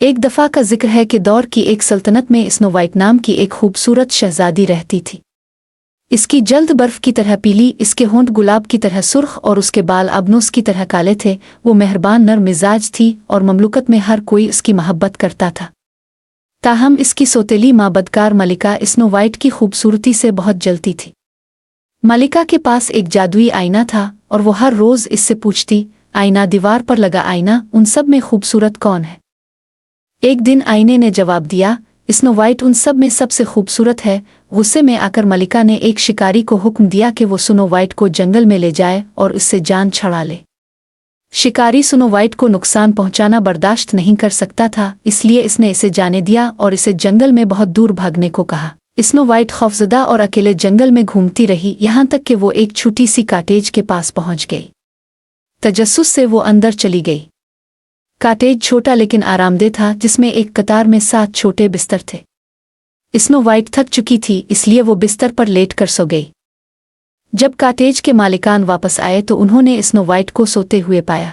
ایک دفعہ کا ذکر ہے کہ دور کی ایک سلطنت میں اسنو وائٹ نام کی ایک خوبصورت شہزادی رہتی تھی۔ اس کی جلد برف کی طرح پیلی، اس کے ہونٹ گلاب کی طرح سرخ اور اس کے بال ابنوس کی طرح کالے تھے۔ وہ مہربان نرم مزاج تھی اور مملکت میں ہر کوئی اس کی محبت کرتا تھا۔ تاہم اس کی سوتیلی ماں بدکار ملکہ اسنو وائٹ کی خوبصورتی سے بہت جلتی تھی۔ ملکہ کے پاس ایک جادوئی آئینہ تھا اور وہ ہر روز اس سے پوچھتی، آئینہ دیوار پر لگا آئینہ ان سب میں خوبصورت کون ہے؟ ایک دن آئینے نے جواب دیا، اسنو وائٹ ان سب میں سب سے خوبصورت ہے۔ غصے میں آ کر ملکہ نے ایک شکاری کو حکم دیا کہ وہ سنو وائٹ کو جنگل میں لے جائے اور اس سے جان چھڑا لے۔ شکاری سنو وائٹ کو نقصان پہنچانا برداشت نہیں کر سکتا تھا، اس لیے اس نے اسے جانے دیا اور اسے جنگل میں بہت دور بھاگنے کو کہا۔ اسنو وائٹ خوفزدہ اور اکیلے جنگل میں گھومتی رہی یہاں تک کہ وہ ایک چھوٹی سی کاٹیج کے پاس پہنچ گئی۔ تجسس سے وہ اندر چلی گئی۔ کاٹیج چھوٹا لیکن آرام دہ تھا، جس میں ایک قطار میں 7 چھوٹے بستر تھے۔ اسنو وائٹ تھک چکی تھی، اس لیے وہ بستر پر لیٹ کر سو گئی۔ جب کاٹیج کے مالکان واپس آئے تو انہوں نے اسنو وائٹ کو سوتے ہوئے پایا۔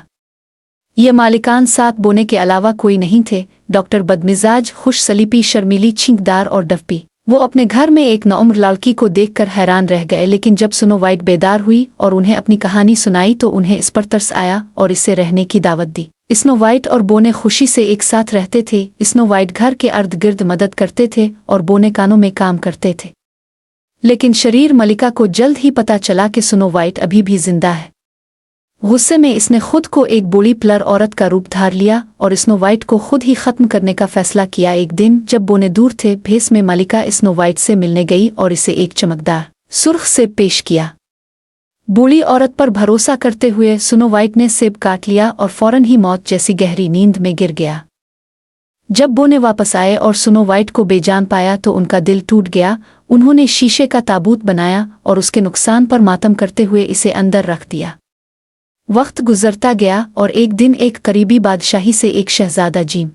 یہ مالکان 7 بونے کے علاوہ کوئی نہیں تھے، ڈاکٹر بدمزاج، خوش سلیپی، شرمیلی، چھینکدار اور ڈفپی۔ وہ اپنے گھر میں ایک نوعمر لڑکی کو دیکھ کر حیران رہ گئے، لیکن جب سنو وائٹ بیدار ہوئی اور انہیں اپنی کہانی سنائی تو انہیں اس پر ترس آیا اور اسے رہنے کی دعوت دی۔ اسنو وائٹ اور بونے خوشی سے ایک ساتھ رہتے تھے۔ اسنو وائٹ گھر کے ارد گرد مدد کرتے تھے اور بونے کانوں میں کام کرتے تھے۔ لیکن شریر ملکہ کو جلد ہی پتہ چلا کہ سنو وائٹ ابھی بھی زندہ ہے۔ غصے میں اس نے خود کو ایک بوڑھی پلر عورت کا روپ دھار لیا اور اسنو وائٹ کو خود ہی ختم کرنے کا فیصلہ کیا۔ ایک دن جب بونے دور تھے، بھیس میں ملکہ اسنو وائٹ سے ملنے گئی اور اسے ایک چمکدار سرخ سیب پیش کیا۔ بوڑھی عورت پر بھروسہ کرتے ہوئے سنو وائٹ نے سیب کاٹ لیا اور فوراً ہی موت جیسی گہری نیند میں گر گیا۔ جب بونے واپس آئے اور سنو وائٹ کو بے جان پایا تو ان کا دل ٹوٹ گیا۔ انہوں نے شیشے کا تابوت بنایا اور اس کے نقصان پر ماتم کرتے ہوئے اسے اندر رکھ دیا۔ وقت گزرتا گیا اور ایک دن ایک قریبی بادشاہی سے ایک شہزادہ جیم